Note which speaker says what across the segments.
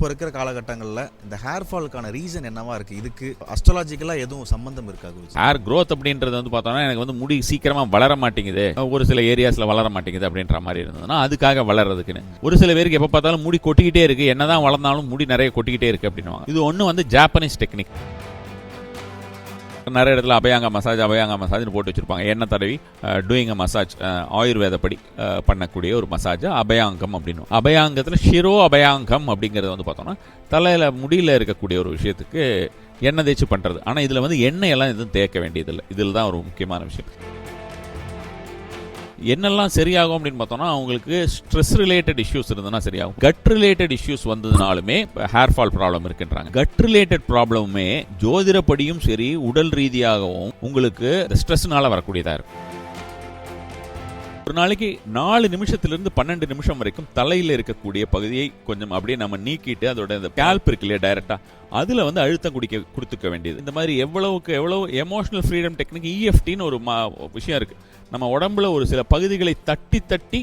Speaker 1: இப்போ இருக்கிற காலகட்டங்களில் இந்த ஹேர் ஃபாலுக்கான ரீசன் என்னவா இருக்குது? இதுக்கு அஸ்ட்ராலஜிக்கலாக எதுவும் சம்மந்தம் இருக்காது?
Speaker 2: ஹேர் க்ரோத் அப்படின்றது வந்து பார்த்தோம்னா எனக்கு வந்து முடி சீக்கிரமாக வளர மாட்டேங்குது, ஒரு சில ஏரியாஸில் வளர மாட்டேங்குது அப்படின்ற மாதிரி இருந்ததுன்னா அதுக்காக வளர்றதுக்குன்னு. ஒரு சில பேருக்கு எப்போ பார்த்தாலும் முடி கொட்டிக்கிட்டே இருக்குது, என்னதான் வளர்ந்தாலும் முடி நிறைய கொட்டிக்கிட்டே இருக்குது அப்படின்னுவாங்க. இது ஒன்று வந்து ஜாப்பனீஸ் டெக்னிக். நிறைய இடத்துல அபயாங்க மசாஜ்னு போட்டு வச்சுருப்பாங்க. எண்ணெய் தடவி டூயிங் அ மசாஜ், ஆயுர்வேதப்படி பண்ணக்கூடிய ஒரு மசாஜ் அபயாங்கம் அப்படின்னு. அபயாங்கத்தில் ஷிரோ அபயாங்கம் அப்படிங்கிறது வந்து பார்த்தோம்னா தலையில் முடியில் இருக்கக்கூடிய ஒரு விஷயத்துக்கு எண்ணெய் தேய்ச்சி பண்ணுறது. ஆனால் இதில் வந்து எண்ணெய் எல்லாம் எதுவும் தேய்க்க வேண்டியதில்லை. இதில் தான் ஒரு முக்கியமான விஷயம். என்னெல்லாம் சரியாகும் அப்படின்னு பார்த்தோம்னா அவங்களுக்கு ஸ்ட்ரெஸ் ரிலேட்டட் இஷ்யூஸ் இருந்ததுன்னா சரியாகும். கட் ரிலேட்டட் இஷ்யூஸ் வந்ததுனாலுமே ஹேர் ஃபால் ப்ராப்ளம் இருக்குன்றாங்க. கட் ரிலேட்டட் ப்ராப்ளமுமே ஜோதிடப்படியும் சரி உடல் ரீதியாகவும் உங்களுக்கு ஸ்ட்ரெஸ்னால வரக்கூடியதாக இருக்கும். ஒரு நாளைக்கு 4 நிமிஷத்திலிருந்து 12 நிமிஷம் வரைக்கும் தலையில் இருக்கக்கூடிய பகுதியை கொஞ்சம் அப்படியே நம்ம நீக்கிட்டு அதோட இந்த ஸ்கேல்ப் இருக்கு இல்லையா, டைரக்டா அதில் வந்து அழுத்தம் கொடுத்துக்க வேண்டியது. இந்த மாதிரி எவ்வளவுக்கு எவ்வளவு எமோஷனல் ஃப்ரீடம் டெக்னிக் EFTன்னு ஒரு விஷயம் இருக்கு. நம்ம உடம்புல ஒரு சில பகுதிகளை தட்டி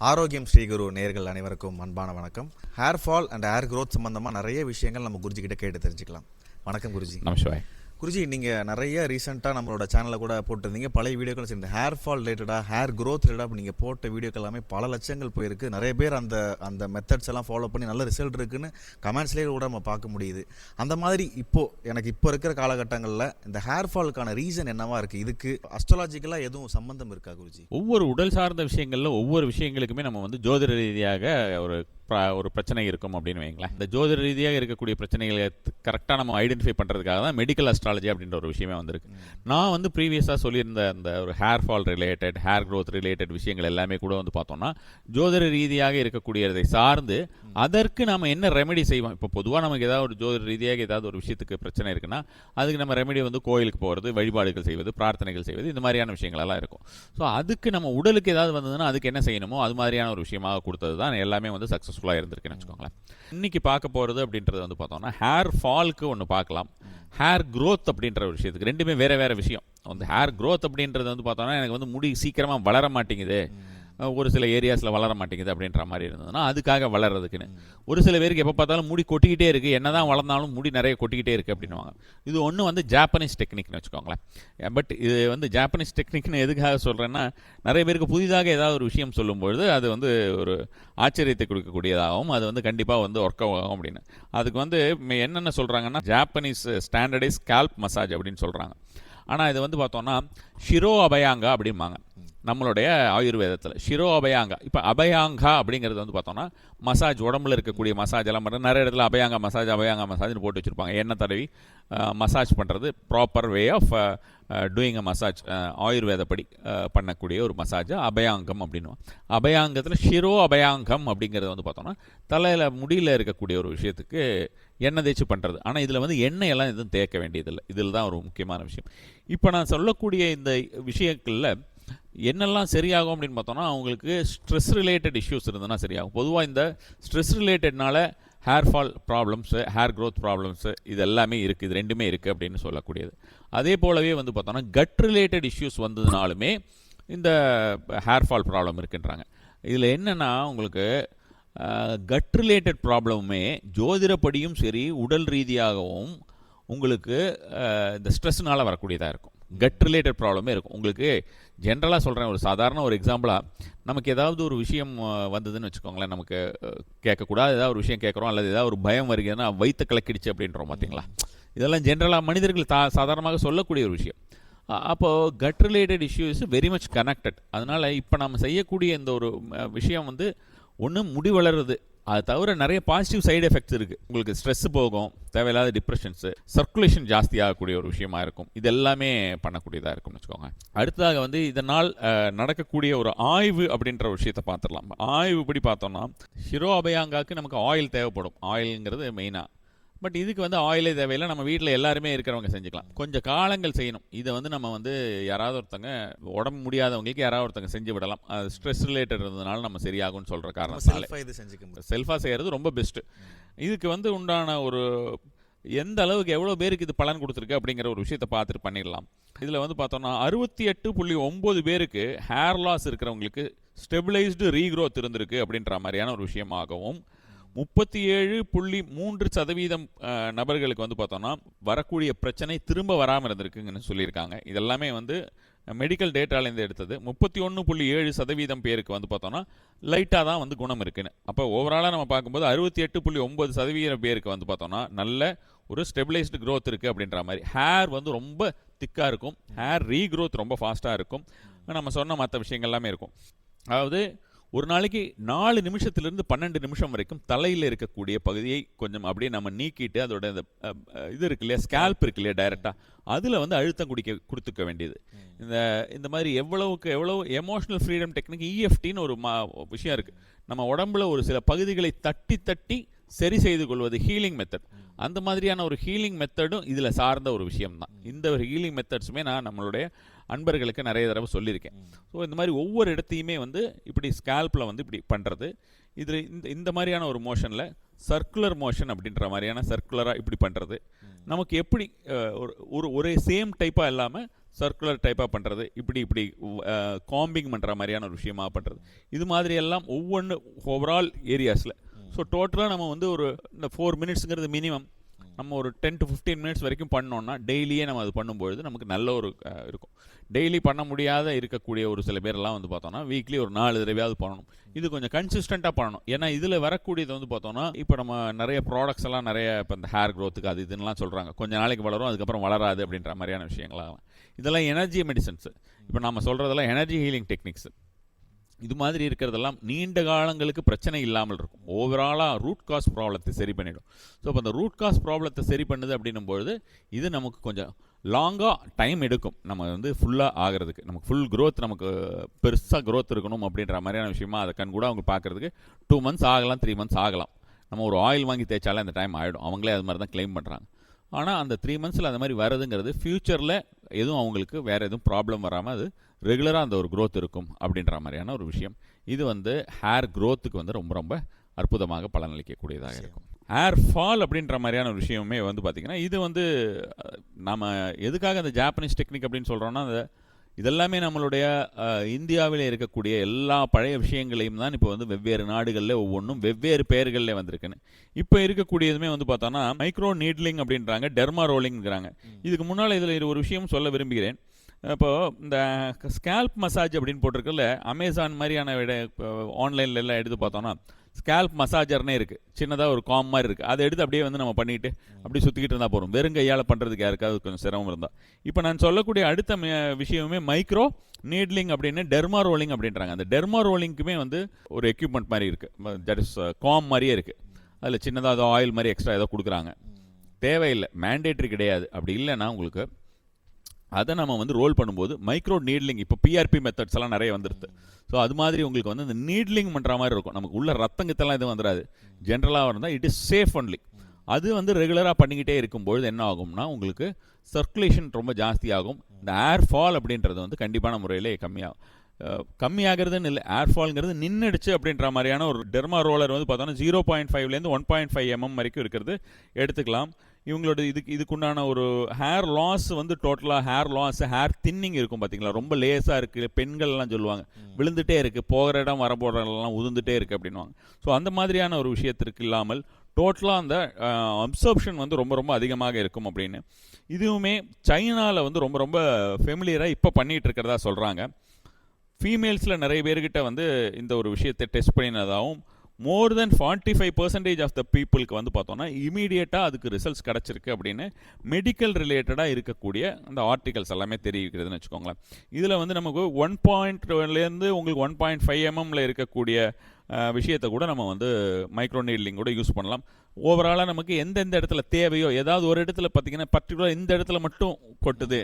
Speaker 1: ஆரோக்கியம் ஸ்ரீகுரு நேயர்கள் அனைவருக்கும் அன்பான வணக்கம். Hair fall and hair growth சம்பந்தமாக நிறைய விஷயங்கள் நம்ம குருஜி கிட்ட கேட்டு தெரிஞ்சுக்கலாம். வணக்கம் குருஜி.
Speaker 2: நமஸ்கார்
Speaker 1: குருஜி, நீங்கள் நிறைய ரீசெண்டாக நம்மளோட சேனலில் கூட போட்டிருந்தீங்க. பழைய வீடியோக்கள் சேர்ந்து ஹேர் ஃபால் ரிலேட்டடாக, ஹேர் க்ரோத் ரிலேட்டடாக நீங்கள் போட்ட வீடியோக்கள் எல்லாமே பல லட்சங்கள் போயிருக்கு. நிறைய பேர் அந்த மெத்தட்ஸ் எல்லாம் ஃபாலோ பண்ணி நல்ல ரிசல்ட் இருக்குன்னு கமெண்ட்ஸ்லேயே கூட நம்ம பார்க்க முடியுது. அந்த மாதிரி இப்போ இருக்கிற காலகட்டங்களில் இந்த ஹேர் ஃபாலுக்கான ரீசன் என்னவா இருக்குது? இதுக்கு அஸ்ட்ராலஜிக்கலாக எதுவும் சம்மந்தம் இருக்கா குருஜி?
Speaker 2: ஒவ்வொரு உடல் சார்ந்த விஷயங்களில் ஒவ்வொரு விஷயங்களுக்குமே நம்ம வந்து ஜோதிட ரீதியாக ஒரு பிரச்சனை இருக்கும் அப்படின்னு வைங்களேன். இந்த ஜோதிட ரீதியாக இருக்கக்கூடிய பிரச்சனைகளை கரெக்டாக நம்ம ஐடென்டிஃபை பண்ணுறதுக்காக தான் மெடிக்கல் அஸ்ட்ராலஜி அப்படின்ற ஒரு விஷயமே வந்திருக்கு. நான் வந்து ப்ரீவியஸாக சொல்லியிருந்த அந்த ஒரு hair fall related, hair growth related விஷயங்கள் எல்லாமே கூட வந்து பார்த்தோம்னா ஜோதிட ரீதியாக இருக்கக்கூடியதை சார்ந்து அதற்கு நம்ம என்ன ரெமெடி செய்வோம். இப்போ பொதுவாக நமக்கு ஏதாவது ஒரு ஜோதிட ரீதியாக ஏதாவது ஒரு விஷயத்துக்கு பிரச்சனை இருக்குன்னா அதுக்கு நம்ம ரெமெடி வந்து கோயிலுக்கு போகிறது, வழிபாடுகள் செய்வது, பிரார்த்தனைகள் செய்வது, இந்த மாதிரியான விஷயங்களெல்லாம் இருக்கும். ஸோ அதுக்கு நம்ம உடலுக்கு ஏதாவது வந்ததுன்னா அதுக்கு என்ன செய்யணுமோ அது மாதிரியான ஒரு விஷயமாக கொடுத்தது தான் எல்லாமே வந்து சக்ஸஸ்ஃபுல்லாக இருந்திருக்குன்னு வச்சுக்கோங்களேன். இன்னைக்கு பார்க்க போகிறது அப்படின்றது வந்து பார்த்தோம்னா ஹேர் ஃபால்க்கு ஒன்று பார்க்கலாம், ஹேர் க்ரோத் அப்படின்ற ஒரு விஷயத்துக்கு. ரெண்டுமே வேறு வேறு விஷயம். அந்த ஹேர் க்ரோத் அப்படின்றது வந்து பார்த்தோம்னா எனக்கு வந்து முடி சீக்கிரமாக வளர மாட்டேங்குது, ஒரு சில ஏரியாஸில் வளர மாட்டேங்குது அப்படின்ற மாதிரி இருந்ததுன்னா அதுக்காக வளர்றதுக்குன்னு. ஒரு சில பேருக்கு எப்போ பார்த்தாலும் முடி கொட்டிக்கிட்டே இருக்குது, என்னதான் வளர்ந்தாலும் முடி நிறைய கொட்டிக்கிட்டே இருக்குது அப்படின்வாங்க. இது ஒன்று வந்து ஜாப்பனீஸ் டெக்னிக்னு வச்சுக்கோங்களேன். பட் இது வந்து ஜாப்பனீஸ் டெக்னிக்னு எதுக்காக சொல்கிறேன்னா நிறைய பேருக்கு புதிதாக ஏதாவது ஒரு விஷயம் சொல்லும்பொழுது அது வந்து ஒரு ஆச்சரியத்தை கொடுக்கக்கூடியதாகவும் அது வந்து கண்டிப்பாக வந்து ஒர்க் ஆகும் அப்படின்னு. அதுக்கு வந்து என்னென்ன சொல்கிறாங்கன்னா ஜாப்பனீஸ் ஸ்டாண்டர்டைஸ் ஸ்கேல்ப் மசாஜ் அப்படின்னு சொல்கிறாங்க. ஆனால் இது வந்து பார்த்தோம்னா ஷிரோ அபயாங்கா அப்படிம்பாங்க நம்மளுடைய ஆயுர்வேதத்தில். ஷிரோ அபயாங்கா. இப்போ அபயாங்கா அப்படிங்கிறது வந்து பார்த்தோம்னா மசாஜ், உடம்புல இருக்கக்கூடிய மசாஜ் எல்லாம் பண்ணுறது. நிறைய இடத்துல அபயாங்கா மசாஜ்னு போட்டு வச்சுருப்பாங்க. எண்ணெய் தடவி மசாஜ் பண்ணுறது proper way of doing a massage, ஆயுர்வேதப்படி பண்ணக்கூடிய ஒரு மசாஜ் அபயாங்கம் அப்படின்னு. அபயாங்கத்தில் ஷிரோ அபயாங்கம் அப்படிங்கிறது வந்து பார்த்தோம்னா தலையில் முடியில் இருக்கக்கூடிய ஒரு விஷயத்துக்கு எண்ணெய் தேய்ச்சி பண்ணுறது. ஆனால் இதில் வந்து எண்ணெய் எல்லாம் எதுவும் தேய்க்க வேண்டியதில்லை. இதில் தான் ஒரு முக்கியமான விஷயம். இப்போ நான் சொல்லக்கூடிய இந்த விஷயங்களில் என்னெல்லாம் சரியாகும் அப்படின்னு பார்த்தோம்னா அவங்களுக்கு ஸ்ட்ரெஸ் ரிலேட்டட் இஷ்யூஸ் இருந்ததுன்னா சரியாகும். பொதுவாக இந்த ஸ்ட்ரெஸ் ரிலேட்டட்னால hair fall problems, hair growth problems இது எல்லாமே இருக்குது. இது ரெண்டுமே இருக்குது அப்படின்னு சொல்லக்கூடியது. அதே போலவே வந்து பார்த்தோம்னா கட் ரிலேட்டட் இஷ்யூஸ் வந்ததுனாலுமே இந்த ஹேர் ஃபால் ப்ராப்ளம் இருக்குன்றாங்க. இதில் என்னென்னா உங்களுக்கு கட் ரிலேட்டட் ப்ராப்ளமுமே ஜோதிடப்படியும் சரி உடல் ரீதியாகவும் உங்களுக்கு இந்த ஸ்ட்ரெஸ்னால் வரக்கூடியதாக இருக்கும். கட் ரிலேட்டட் ப்ராப்ளமே இருக்கும். உங்களுக்கு ஜென்ரலாக சொல்கிறேன், ஒரு சாதாரண ஒரு எக்ஸாம்பிளாக நமக்கு ஏதாவது ஒரு விஷயம் வந்ததுன்னு வச்சுக்கோங்களேன், நமக்கு கேட்கக்கூடாது ஏதாவது ஒரு விஷயம் கேட்குறோம் அல்லது ஏதாவது ஒரு பயம் வருகிறதுனா வயிற்று கலக்கிடுச்சு அப்படின்றோம் பார்த்தீங்களா. இதெல்லாம் ஜென்ரலாக மனிதர்கள் சாதாரணமாக சொல்லக்கூடிய ஒரு விஷயம். அப்போது cut related issue is very much connected. அதனால் இப்போ நம்ம செய்யக்கூடிய இந்த ஒரு விஷயம் வந்து ஒன்று முடி வளருது, அது தவிர நிறைய பாசிட்டிவ் சைடு எஃபெக்ட்ஸ் இருக்குது. உங்களுக்கு ஸ்ட்ரெஸ் போகும், தேவையில்லாத டிப்ரெஷன்ஸு, சர்க்குலேஷன் ஜாஸ்தி ஆகக்கூடிய ஒரு விஷயமா இருக்கும். இது எல்லாமே பண்ணக்கூடியதாக இருக்கும்னு வச்சுக்கோங்க. அடுத்ததாக வந்து இதனால் நடக்கக்கூடிய ஒரு ஆய்வு அப்படின்ற ஒரு விஷயத்தை பார்த்துடலாம். ஆய்வு படி பார்த்தோம்னா ஷிரோ அபயாங்காவுக்கு நமக்கு ஆயில் தேவைப்படும். ஆயிலுங்கிறது மெயினாக. பட் இதுக்கு வந்து ஆயிலே தேவையில்லை, நம்ம வீட்டில் எல்லாருமே இருக்கிறவங்க செஞ்சுக்கலாம். கொஞ்சம் காலங்கள் செய்யணும். இதை வந்து நம்ம வந்து யாராவது ஒருத்தங்க உடம்பு முடியாதவங்களுக்கு யாராவது ஒருத்தங்க செஞ்சு விடலாம். அது ஸ்ட்ரெஸ் ரிலேட்டட் இருந்ததுனால நம்ம சரியாகும்னு சொல்கிற காரணத்தால்
Speaker 1: இது செஞ்சுக்க முடியும்.
Speaker 2: செல்ஃபாக செய்கிறது ரொம்ப பெஸ்ட்டு. இதுக்கு வந்து உண்டான ஒரு எந்த அளவுக்கு எவ்வளோ பேருக்கு இது பலன் கொடுத்துருக்கு அப்படிங்கிற ஒரு விஷயத்தை பார்த்துட்டு பண்ணிடலாம். இதில் வந்து பார்த்தோம்னா 68.9 பேருக்கு ஹேர் லாஸ் இருக்கிறவங்களுக்கு ஸ்டெபிளைஸ்டு ரீக்ரோத் இருந்திருக்கு அப்படின்ற மாதிரியான ஒரு விஷயமாகவும், 37.3% நபர்களுக்கு வந்து பார்த்தோம்னா வரக்கூடிய பிரச்சனை திரும்ப வராமல் இருந்திருக்குங்கன்னு சொல்லியிருக்காங்க. இதெல்லாமே வந்து மெடிக்கல் டேட்டாலேருந்து எடுத்தது. 31.7% பேருக்கு வந்து பார்த்தோம்னா லைட்டாக தான் வந்து குணம் இருக்குன்னு. அப்போ ஓவராலாக நம்ம பார்க்கும்போது 68.9% பேருக்கு வந்து பார்த்தோம்னா நல்ல ஒரு ஸ்டெபிளைஸ்டு க்ரோத் இருக்குது அப்படின்ற மாதிரி. ஹேர் வந்து ரொம்ப திக்காக இருக்கும், ஹேர் ரீக்ரோத் ரொம்ப ஃபாஸ்ட்டாக இருக்கும், நம்ம சொன்ன மற்ற விஷயங்கள் எல்லாமே இருக்கும். அதாவது ஒரு நாளைக்கு 4 நிமிஷத்துலேருந்து 12 நிமிஷம் வரைக்கும் தலையில் இருக்கக்கூடிய பகுதியை கொஞ்சம் அப்படியே நம்ம நீக்கிட்டு அதோட இது இருக்கு இல்லையா, ஸ்கேல்ப் இருக்கு இல்லையா, டைரெக்டாக அதில் வந்து அழுத்தம் கொடுத்துக்க வேண்டியது. இந்த மாதிரி எவ்வளவுக்கு எவ்வளோ எமோஷனல் ஃப்ரீடம் டெக்னிக் EFTன்னு ஒரு விஷயம் இருக்குது. நம்ம உடம்புல ஒரு சில பகுதிகளை தட்டி தட்டி சரி செய்து கொள்வது ஹீலிங் மெத்தட். அந்த மாதிரியான ஒரு ஹீலிங் மெத்தடும் இதில் சார்ந்த ஒரு விஷயம் தான். இந்த ஒரு ஹீலிங் மெத்தட்ஸுமே நான் நம்மளுடைய அன்பர்களுக்கு நிறைய தடவை சொல்லியிருக்கேன். ஸோ இந்த மாதிரி ஒவ்வொரு இடத்தையுமே வந்து இப்படி ஸ்கேல்பில் வந்து இப்படி பண்ணுறது. இதில் இந்த மாதிரியான ஒரு மோஷனில் சர்க்குலர் மோஷன் அப்படின்ற மாதிரியான சர்க்குலராக இப்படி பண்ணுறது. நமக்கு எப்படி ஒரே சேம் டைப்பாக இல்லாமல் சர்க்குலர் டைப்பாக பண்ணுறது, இப்படி காம்பிங் பண்ணுற மாதிரியான ஒரு விஷயமாக பண்ணுறது. இது மாதிரி எல்லாம் ஒவ்வொன்று ஓவரால் ஏரியாஸில். ஸோ டோட்டலாக நம்ம வந்து இந்த 4 மினிட்ஸுங்கிறது மினிமம். நம்ம ஒரு 10 to 15 மினிட்ஸ் வரைக்கும் பண்ணோன்னா டெய்லியே நம்ம அது பண்ணும்பொழுது நமக்கு நல்ல ஒரு இருக்கும். டெய்லி பண்ண முடியாத இருக்கக்கூடிய ஒரு சில பேரெல்லாம் வந்து பார்த்தோன்னா வீக்லி ஒரு 4 தடவையாவது பண்ணணும். இது கொஞ்சம் கன்சிஸ்டண்ட்டாக பண்ணணும். ஏன்னா இதில் வரக்கூடியது வந்து பார்த்தோன்னா இப்போ நம்ம நிறைய ப்ராடக்ட்ஸ் எல்லாம் நிறைய இப்போ இந்த ஹேர் க்ரோத்துக்கு அது இதுன்னெலாம் சொல்கிறாங்க. கொஞ்சம் நாளைக்கு வளரும், அதுக்கப்புறம் வளராது அப்படின்ற மாதிரியான விஷயங்களாகலாம். இதெல்லாம் எனர்ஜி மெடிசன்ஸு. இப்போ நம்ம சொல்கிறதெல்லாம் எனர்ஜி ஹீலிங் டெக்னிக்ஸு. இது மாதிரி இருக்கிறதெல்லாம் நீண்ட காலங்களுக்கு பிரச்சனை இல்லாமல் இருக்கும். ஓவராலாக ரூட் காஸ் ப்ராப்ளத்தை சரி பண்ணிடும். ஸோ இப்போ அந்த ரூட் காஸ் ப்ராப்ளத்தை சரி பண்ணுது அப்படின்னும்பொழுது இது நமக்கு கொஞ்சம் லாங்காக டைம் எடுக்கும். நம்ம வந்து ஃபுல்லாக ஆகிறதுக்கு, நமக்கு ஃபுல் க்ரோத், நமக்கு பெருசாக க்ரோத் இருக்கணும் அப்படின்ற மாதிரியான விஷயமா அதை கண் கூட அவங்க பார்க்குறதுக்கு 2 months ஆகலாம், 3 months ஆகலாம். நம்ம ஒரு ஆயில் வாங்கி தேய்ச்சாலே அந்த டைம் ஆகிடும். அவங்களே அது மாதிரி தான் கிளைம் பண்ணுறாங்க. ஆனால் அந்த 3 monthsல அந்த மாதிரி வருதுங்கிறது ஃப்யூச்சரில் எதுவும் அவங்களுக்கு வேறு எதுவும் ப்ராப்ளம் வராமல் அது ரெகுலராக அந்த ஒரு க்ரோத் இருக்கும் அப்படின்ற மாதிரியான ஒரு விஷயம். இது வந்து ஹேர் க்ரோத்துக்கு வந்து ரொம்ப ரொம்ப அற்புதமாக பலனளிக்கக்கூடியதாக இருக்கும். ஹேர் ஃபால் அப்படின்ற மாதிரியான ஒரு விஷயமே வந்து பார்த்திங்கன்னா இது வந்து நம்ம எதுக்காக அந்த ஜாப்பனீஸ் டெக்னிக் அப்படின்னு சொல்கிறோன்னா, இதெல்லாமே நம்மளுடைய இந்தியாவில் இருக்கக்கூடிய எல்லா பழைய விஷயங்களையும் தான் இப்போ வந்து வெவ்வேறு நாடுகளில் ஒவ்வொன்றும் வெவ்வேறு பெயர்களில் வந்திருக்குன்னு. இப்போ இருக்கக்கூடியதுமே வந்து பார்த்தோன்னா மைக்ரோ நீட்லிங் அப்படின்றாங்க, டெர்மா ரோலிங்கிறாங்க. இதுக்கு முன்னால் இதில் ஒரு விஷயம் சொல்ல விரும்புகிறேன். இப்போது இந்த ஸ்கேல்ப் மசாஜ் அப்படின்னு போட்டிருக்கல, அமேசான் மாதிரியான ஆன்லைனில் எல்லாம் எடுத்து பார்த்தோன்னா ஸ்கேல்ப் மசாஜர்னே இருக்குது. சின்னதாக ஒரு காம் மாதிரி இருக்குது. அதை எடுத்து அப்படியே வந்து நம்ம பண்ணிவிட்டு அப்படியே சுற்றிக்கிட்டு இருந்தால் போகிறோம். வெறும் கையால் பண்ணுறதுக்கு யாருக்காவது கொஞ்சம் சிரமம் இருந்தால். இப்போ நான் சொல்லக்கூடிய அடுத்த விஷயமே மைக்ரோ நீட்லிங் அப்படின்னு டெர்மா ரோலிங் அப்படின்றாங்க. அந்த டெர்மா ரோலிங்க்குமே வந்து ஒரு எக்யூப்மெண்ட் மாதிரி இருக்குது. தட் இஸ் காம் மாதிரியே இருக்குது. அதில் சின்னதாக ஏதோ ஆயில் மாதிரி எக்ஸ்ட்ரா ஏதோ கொடுக்குறாங்க. தேவையில்லை, மேண்டேட்ரி கிடையாது. அப்படி இல்லைன்னா உங்களுக்கு அதை நம்ம வந்து ரோல் பண்ணும்போது மைக்ரோ நீட்லிங், இப்போ PRP மெத்தட்ஸ் எல்லாம் நிறைய வந்துடுது. ஸோ அது மாதிரி உங்களுக்கு வந்து இந்த நீட்லிங் பண்ணுற மாதிரி இருக்கும். நமக்கு உள்ள ரத்தங்கத்தெல்லாம் எதுவும் வந்துடாது. ஜென்ரலாக இருந்தால் இட் இஸ் சேஃப் ஒன்லி. அது வந்து ரெகுலராக பண்ணிக்கிட்டே இருக்கும்பொழுது என்ன ஆகும்னா உங்களுக்கு சர்க்குலேஷன் ரொம்ப ஜாஸ்தியாகும். இந்த ஏர் ஃபால் அப்படின்றது வந்து கண்டிப்பான முறையிலே கம்மியாகிறதுன்னு இல்லை, ஏர் ஃபால்ங்கிறது நின்றுடுச்சு அப்படின்ற மாதிரியான ஒரு டெர்மா ரோலர் வந்து பார்த்தோன்னா 0.5லேருந்து 1.5 mm வரைக்கும் இருக்கிறது எடுத்துக்கலாம். இவங்களோட இதுக்குண்டான ஒரு ஹேர் லாஸ் வந்து டோட்டலாக ஹேர் லாஸ், ஹேர் தின்னிங் இருக்கும் பார்த்தீங்களா, ரொம்ப லேஸாக இருக்குது. பெண்கள்லாம் சொல்லுவாங்க விழுந்துகிட்டே இருக்குது, போகிற இடம் வரப்போகிற இடம்லாம் உதுந்துகிட்டே இருக்குது அப்படின்வாங்க. ஸோ அந்த மாதிரியான ஒரு விஷயத்திற்கு இல்லாமல் டோட்டலாக அந்த அப்சர்ப்ஷன் வந்து ரொம்ப ரொம்ப அதிகமாக இருக்கும் அப்படின்னு. இதுவுமே சைனாவில் வந்து ரொம்ப ரொம்ப ஃபெமிலியராக இப்போ பண்ணிகிட்டு இருக்கிறதா சொல்கிறாங்க. ஃபீமேல்ஸில் நிறைய பேர்கிட்ட வந்து இந்த ஒரு விஷயத்தை test பண்ணினதாகவும் more then 45% of the பீப்புளுக்கு வந்து பார்த்தோன்னா இமீடியட்டாக அதுக்கு ரிசல்ட்ஸ் கிடச்சிருக்கு அப்படின்னு மெடிக்கல் ரிலேட்டடாக இருக்கக்கூடிய அந்த ஆர்டிகல்ஸ் எல்லாமே தெரிவிக்கிறதுன்னு வச்சுக்கோங்களேன். இதில் வந்து நமக்கு 1.1லேருந்து உங்களுக்கு 1.5 mmல இருக்கக்கூடிய விஷயத்தை கூட நம்ம வந்து மைக்ரோ நீட்லிங் கூட யூஸ் பண்ணலாம். ஓவராலாக நமக்கு எந்தெந்த இடத்துல தேவையோ, ஏதாவது ஒரு இடத்துல பார்த்திங்கன்னா பர்டிகுலர் இந்த இடத்துல மட்டும் கொட்டுது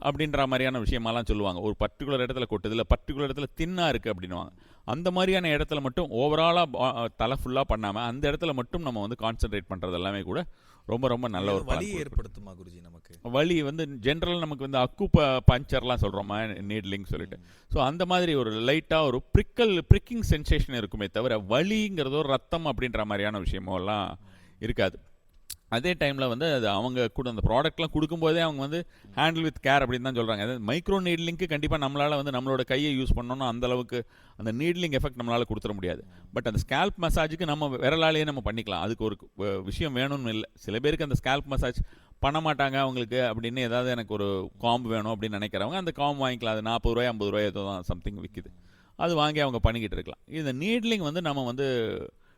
Speaker 2: அப்படின்ற மாதிரியான விஷயமெல்லாம் சொல்லுவாங்க. ஒரு பர்டிகுலர் இடத்துல கொட்டுது, இல்லை பர்டிகுலர் இடத்துல தின்னாக இருக்குது அப்படின்வாங்க. அந்த மாதிரியான இடத்துல மட்டும் ஓவராலாக தலை ஃபுல்லாக பண்ணாமல் அந்த இடத்துல மட்டும் நம்ம வந்து கான்சென்ட்ரேட் பண்ணுறது எல்லாமே கூட ரொம்ப ரொம்ப நல்ல ஒரு
Speaker 1: வலி ஏற்படுத்துமா குருஜி? நமக்கு
Speaker 2: வலி வந்து ஜென்ரல் நமக்கு வந்து அக்கு பஞ்சர்லாம் சொல்கிறோமா நீட்லிங் சொல்லிட்டு. ஸோ அந்த மாதிரி ஒரு லைட்டாக ஒரு ப்ரிக்கிங் சென்சேஷன் இருக்குமே தவிர வலிங்கிறதோ ரத்தம் அப்படின்ற மாதிரியான விஷயமோ எல்லாம் இருக்காது. அதே டைமில் வந்து அது அவங்க கூட அந்த ப்ராடக்ட்லாம் கொடுக்கும்போதே அவங்க வந்து ஹேண்டில் வித் கேர் அப்படின்னு தான் சொல்கிறாங்க. அதாவது மைக்ரோ நீட்லிங்க்கு கண்டிப்பாக நம்மளால் வந்து நம்மளோட கையை யூஸ் பண்ணோன்னா அந்தளவுக்கு அந்த நீட்லிங் எஃபெக்ட் நம்மளால் கொடுத்துட முடியாது. பட் அந்த ஸ்கேல்ப் மசாஜுக்கு நம்ம விரலாலேயே நம்ம பண்ணிக்கலாம். அதுக்கு ஒரு விஷயம் வேணும்னு இல்லை. சில பேருக்கு அந்த ஸ்கேல்ப் மசாஜ் பண்ண மாட்டாங்க அவங்களுக்கு அப்படின்னு ஏதாவது எனக்கு ஒரு காம்பு வேணும் அப்படின்னு நினைக்கிறவங்க அந்த காம்பு வாங்கிக்கலாம். அது 40 ரூபாய் 50 ரூபாய் ஏதோ தான் சம்திங் விற்கிது. அது வாங்கி அவங்க பண்ணிக்கிட்டு இருக்கலாம். இந்த நீட்லிங் வந்து நம்ம வந்து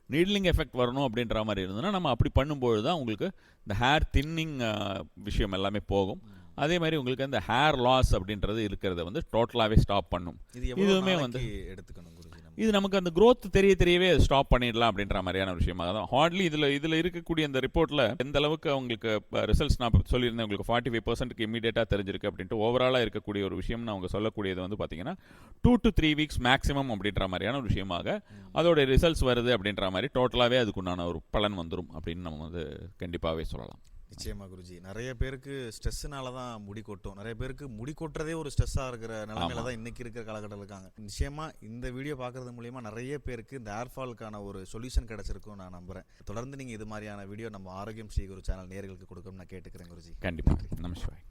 Speaker 2: நீட்லிங் எஃபெக்ட் வரணும் அப்படின்ற மாதிரி இருந்ததுன்னா நம்ம அப்படி பண்ணும்போது தான் உங்களுக்கு இந்த ஹேர் தின்னிங் விஷயம் எல்லாமே போகும். அதே மாதிரி உங்களுக்கு அந்த ஹேர் லாஸ் அப்படின்றது இருக்கிறத வந்து டோட்டலாகவே ஸ்டாப் பண்ணும். இதுவுமே வந்து
Speaker 1: எடுத்துக்கணும் குருஜி.
Speaker 2: இது நமக்கு அந்த growth தெரியவே ஸ்டாப் பண்ணிடலாம் அப்படின்ற மாதிரியான விஷயமாக தான். ஹார்ட்லி இதில் இருக்கக்கூடிய அந்த ரிப்போர்ட்டில் எந்த அளவுக்கு அவங்களுக்கு ரிசல்ட்ஸ் நான் சொல்லியிருந்தேன் உங்களுக்கு 45% இமீடியட்டாக தெரிஞ்சிருக்கு அப்படின்ட்டு ஓவராலாக இருக்கக்கூடிய ஒரு விஷயம்னு அவங்க சொல்லக்கூடியது வந்து பார்த்தீங்கன்னா 2 to 3 வீக்ஸ் மேக்ஸிமம் அப்படின்ற மாதிரியான ஒரு விஷயமாக அதோட ரிசல்ட்ஸ் வருது அப்படின்ற மாதிரி டோட்டலாகவே அதுக்குண்டான ஒரு பலன் வந்துடும் அப்படின்னு நம்ம வந்து கண்டிப்பாகவே சொல்லலாம்.
Speaker 1: நிச்சயமா குருஜி. நிறைய பேருக்கு ஸ்ட்ரெஸ்ஸுனால தான் முடி கொட்டும். நிறைய பேருக்கு முடி கொட்டுறதே ஒரு ஸ்ட்ரெஸ்ஸாக இருக்கிற நிலைமையில தான் இன்னைக்கு இருக்கிற காலகட்டத்தில் இருக்காங்க. நிச்சயமா இந்த வீடியோ பார்க்கறது மூலியமா நிறைய பேருக்கு இந்த ஹேர்ஃபாலுக்கான ஒரு சொல்யூஷன் கிடைச்சிருக்கும் நான் நம்புறேன். தொடர்ந்து நீங்க இது மாதிரியான வீடியோ நம்ம ஆரோக்கியம் ஸ்ரீ குரு சேனல் நேயர்களுக்கு கொடுக்கணும்னு நான் கேட்டுக்கிறேன் குருஜி.
Speaker 2: கண்டிப்பாக. நமஸ்காரம்.